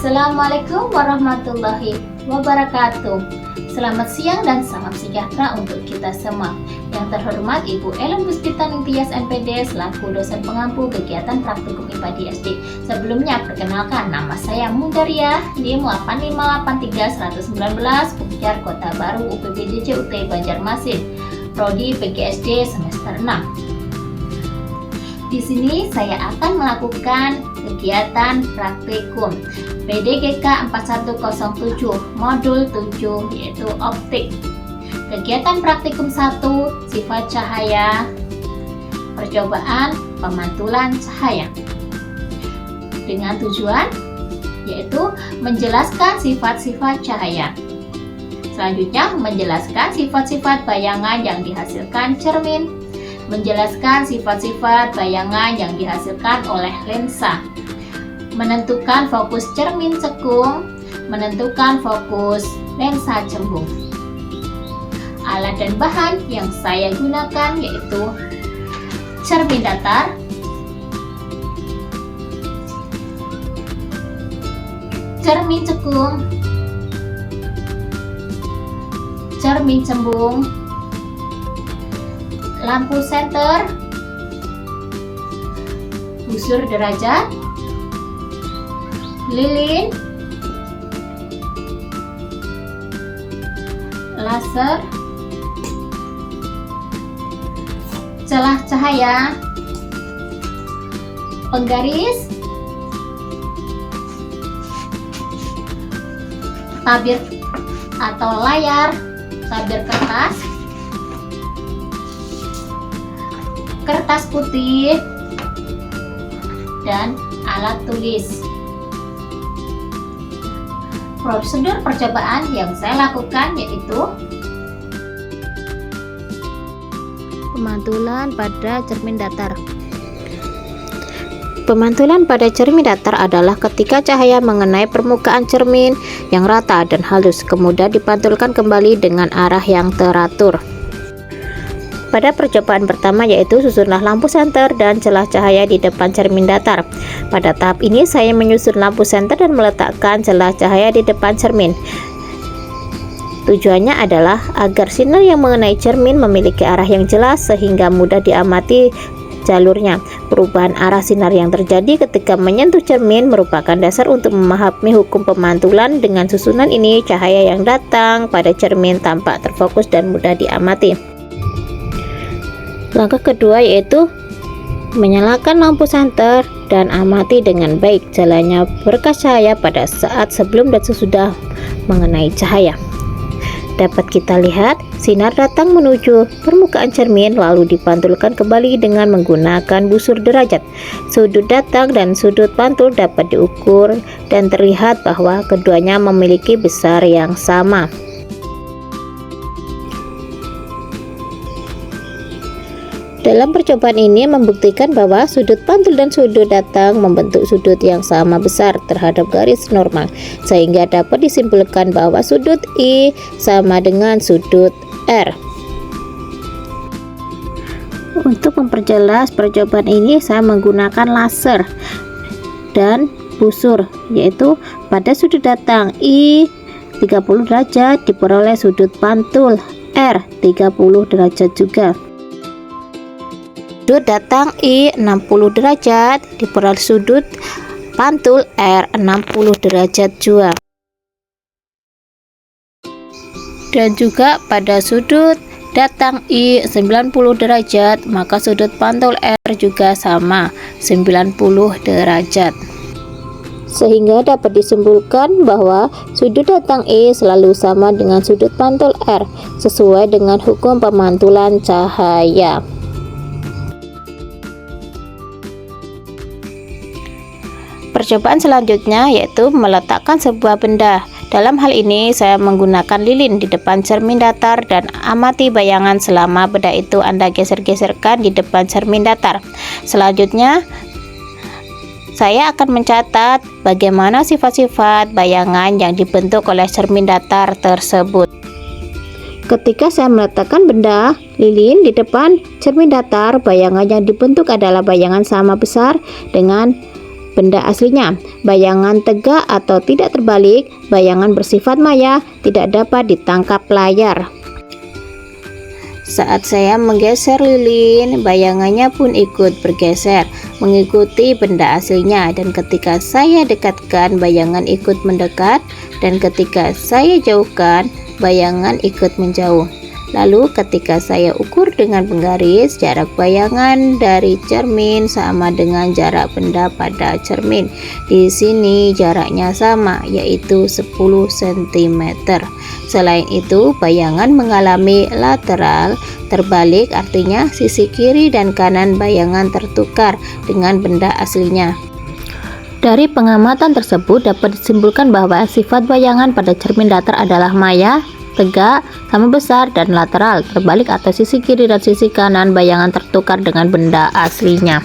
Assalamualaikum warahmatullahi wabarakatuh. Selamat siang dan salam sejahtera untuk kita semua. Yang terhormat Ibu Ellen Puspitan Imtiaz MPD selaku dosen pengampu kegiatan praktikum IPA di SD. Sebelumnya perkenalkan, nama saya Mundaria, NIM 8583119, Pengejar Kota Baru UPBDJ UT Banjarmasin, Prodi PGSD semester 6. Di sini saya akan melakukan kegiatan praktikum PDGK 4107 modul 7 yaitu optik. Kegiatan praktikum 1 sifat cahaya, percobaan pemantulan cahaya. Dengan tujuan yaitu menjelaskan sifat-sifat cahaya. Selanjutnya menjelaskan sifat-sifat bayangan yang dihasilkan cermin, menjelaskan sifat-sifat bayangan yang dihasilkan oleh lensa, menentukan fokus cermin cekung, menentukan fokus lensa cembung. Alat dan bahan yang saya gunakan yaitu cermin datar, cermin cekung, cermin cembung, lampu senter, busur derajat, lilin, laser, celah cahaya, penggaris, tabir atau layar, tabir kertas, kertas putih, dan alat tulis. Prosedur percobaan yang saya lakukan yaitu pemantulan pada cermin datar. Pemantulan pada cermin datar adalah ketika cahaya mengenai permukaan cermin yang rata dan halus, kemudian dipantulkan kembali dengan arah yang teratur. Pada percobaan pertama yaitu susunlah lampu senter dan celah cahaya di depan cermin datar. Pada tahap ini saya menyusun lampu senter dan meletakkan celah cahaya di depan cermin. Tujuannya adalah agar sinar yang mengenai cermin memiliki arah yang jelas sehingga mudah diamati jalurnya. Perubahan arah sinar yang terjadi ketika menyentuh cermin merupakan dasar untuk memahami hukum pemantulan. Dengan susunan ini, cahaya yang datang pada cermin tampak terfokus dan mudah diamati. Langkah kedua yaitu menyalakan lampu senter dan amati dengan baik jalannya berkas cahaya pada saat sebelum dan sesudah mengenai cahaya. Dapat kita lihat sinar datang menuju permukaan cermin lalu dipantulkan kembali dengan menggunakan busur derajat. Sudut datang dan sudut pantul dapat diukur dan terlihat bahwa keduanya memiliki besar yang sama. Dalam percobaan ini membuktikan bahwa sudut pantul dan sudut datang membentuk sudut yang sama besar terhadap garis normal, sehingga dapat disimpulkan bahwa sudut I sama dengan sudut R. Untuk memperjelas percobaan ini saya menggunakan laser dan busur, yaitu pada sudut datang I 30 derajat diperoleh sudut pantul R 30 derajat juga. Sudut datang I 60 derajat diperoleh sudut pantul R 60 derajat juga. Dan juga pada sudut datang I 90 derajat, maka sudut pantul R juga sama 90 derajat. Sehingga dapat disimpulkan bahwa sudut datang I selalu sama dengan sudut pantul R sesuai dengan hukum pemantulan cahaya. Percobaan selanjutnya yaitu meletakkan sebuah benda. Dalam hal ini saya menggunakan lilin di depan cermin datar dan amati bayangan selama benda itu Anda geser-geserkan di depan cermin datar. Selanjutnya saya akan mencatat bagaimana sifat-sifat bayangan yang dibentuk oleh cermin datar tersebut. Ketika saya meletakkan benda lilin di depan cermin datar, bayangan yang dibentuk adalah bayangan sama besar dengan benda aslinya. Bayangan tegak atau tidak terbalik, bayangan bersifat maya, tidak dapat ditangkap layar. Saat saya menggeser lilin, bayangannya pun ikut bergeser mengikuti benda aslinya, dan ketika saya dekatkan, bayangan ikut mendekat, dan ketika saya jauhkan, bayangan ikut menjauh. Lalu ketika saya ukur dengan penggaris, jarak bayangan dari cermin sama dengan jarak benda pada cermin. Di sini jaraknya sama, yaitu 10 cm. Selain itu, bayangan mengalami lateral terbalik, artinya sisi kiri dan kanan bayangan tertukar dengan benda aslinya. Dari pengamatan tersebut dapat disimpulkan bahwa sifat bayangan pada cermin datar adalah maya, tegak, sama besar, dan lateral terbalik atau sisi kiri dan sisi kanan bayangan tertukar dengan benda aslinya.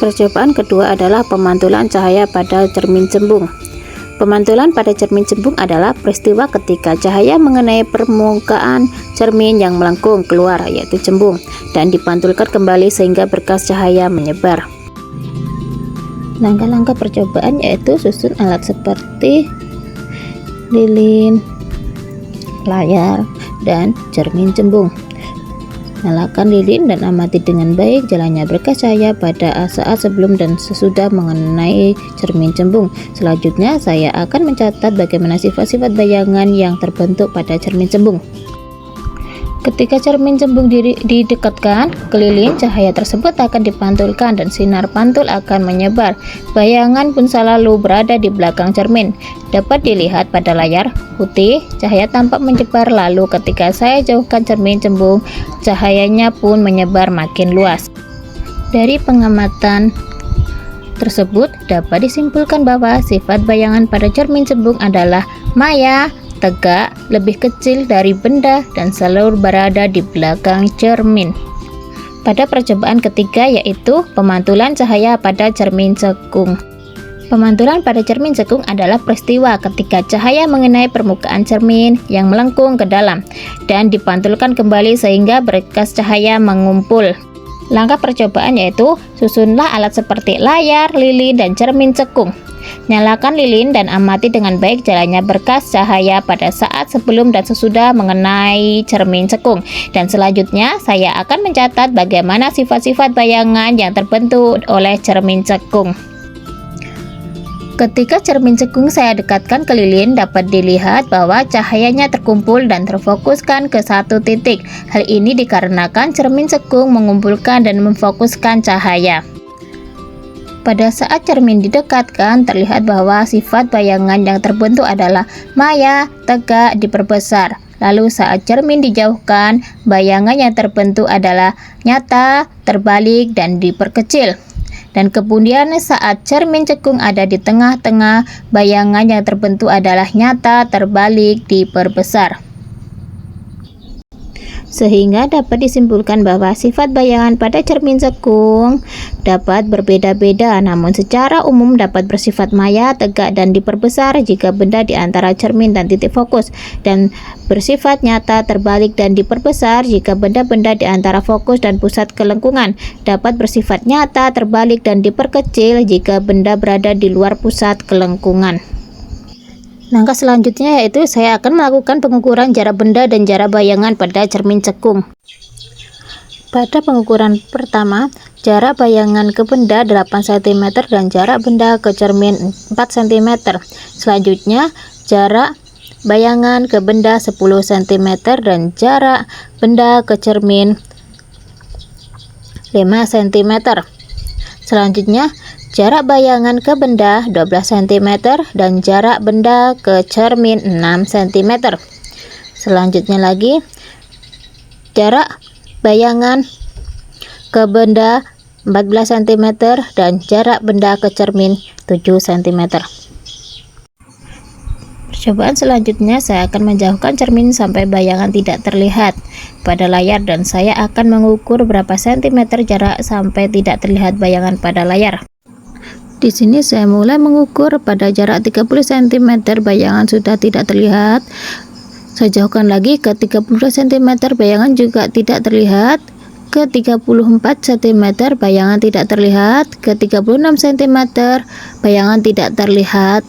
Percobaan kedua adalah pemantulan cahaya pada cermin cembung. Pemantulan pada cermin cembung adalah peristiwa ketika cahaya mengenai permukaan cermin yang melengkung keluar, yaitu cembung, dan dipantulkan kembali sehingga berkas cahaya menyebar. Langkah-langkah percobaan yaitu susun alat seperti lilin, layar, dan cermin cembung. Nyalakan lilin dan amati dengan baik jalannya berkas cahaya pada saat sebelum dan sesudah mengenai cermin cembung. Selanjutnya saya akan mencatat bagaimana sifat-sifat bayangan yang terbentuk pada cermin cembung. Ketika cermin cembung didekatkan ke lilin, cahaya tersebut akan dipantulkan dan sinar pantul akan menyebar. Bayangan pun selalu berada di belakang cermin. Dapat dilihat pada layar putih, cahaya tampak menyebar, lalu ketika saya jauhkan cermin cembung, cahayanya pun menyebar makin luas. Dari pengamatan tersebut dapat disimpulkan bahwa sifat bayangan pada cermin cembung adalah maya, tegak, lebih kecil dari benda, dan selalu berada di belakang cermin. Pada percobaan ketiga yaitu pemantulan cahaya pada cermin cekung. Pemantulan pada cermin cekung adalah peristiwa ketika cahaya mengenai permukaan cermin yang melengkung ke dalam dan dipantulkan kembali sehingga berkas cahaya mengumpul. Langkah percobaan yaitu susunlah alat seperti layar, lilin, dan cermin cekung. Nyalakan lilin dan amati dengan baik jalannya berkas cahaya pada saat sebelum dan sesudah mengenai cermin cekung. Dan selanjutnya saya akan mencatat bagaimana sifat-sifat bayangan yang terbentuk oleh cermin cekung. Ketika cermin cekung saya dekatkan ke lilin, dapat dilihat bahwa cahayanya terkumpul dan terfokuskan ke satu titik. Hal ini dikarenakan cermin cekung mengumpulkan dan memfokuskan cahaya. Pada saat cermin didekatkan, terlihat bahwa sifat bayangan yang terbentuk adalah maya, tegak, diperbesar. Lalu saat cermin dijauhkan, bayangan yang terbentuk adalah nyata, terbalik, dan diperkecil. Dan kemudian saat cermin cekung ada di tengah-tengah, bayangan yang terbentuk adalah nyata, terbalik, diperbesar. Sehingga dapat disimpulkan bahwa sifat bayangan pada cermin cekung dapat berbeda-beda, namun secara umum dapat bersifat maya, tegak, dan diperbesar jika benda di antara cermin dan titik fokus, dan bersifat nyata, terbalik, dan diperbesar jika benda-benda di antara fokus dan pusat kelengkungan. Dapat bersifat nyata, terbalik, dan diperkecil jika benda berada di luar pusat kelengkungan. Langkah selanjutnya yaitu saya akan melakukan pengukuran jarak benda dan jarak bayangan pada cermin cekung. Pada pengukuran pertama, jarak bayangan ke benda 8 cm dan jarak benda ke cermin 4 cm. Selanjutnya, jarak bayangan ke benda 10 cm dan jarak benda ke cermin 5 cm. Selanjutnya, jarak bayangan ke benda 12 cm dan jarak benda ke cermin 6 cm. Selanjutnya lagi, jarak bayangan ke benda 14 cm dan jarak benda ke cermin 7 cm. Percobaan selanjutnya saya akan menjauhkan cermin sampai bayangan tidak terlihat pada layar, dan saya akan mengukur berapa sentimeter jarak sampai tidak terlihat bayangan pada layar. Di sini saya mulai mengukur pada jarak 30 cm, bayangan sudah tidak terlihat. Saya jauhkan lagi ke 30 cm, bayangan juga tidak terlihat. Ke 34 cm bayangan tidak terlihat, ke 36 cm bayangan tidak terlihat.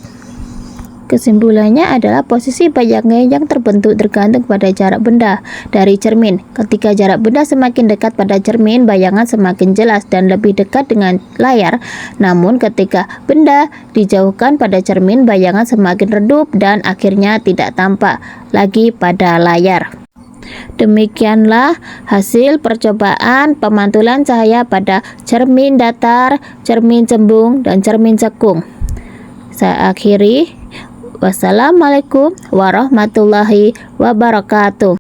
Kesimpulannya adalah posisi bayangan yang terbentuk tergantung pada jarak benda dari cermin. Ketika jarak benda semakin dekat pada cermin, bayangan semakin jelas dan lebih dekat dengan layar. Namun ketika benda dijauhkan pada cermin, bayangan semakin redup dan akhirnya tidak tampak lagi pada layar. Demikianlah hasil percobaan pemantulan cahaya pada cermin datar, cermin cembung, dan cermin cekung. Saya akhiri. Wassalamualaikum warahmatullahi wabarakatuh.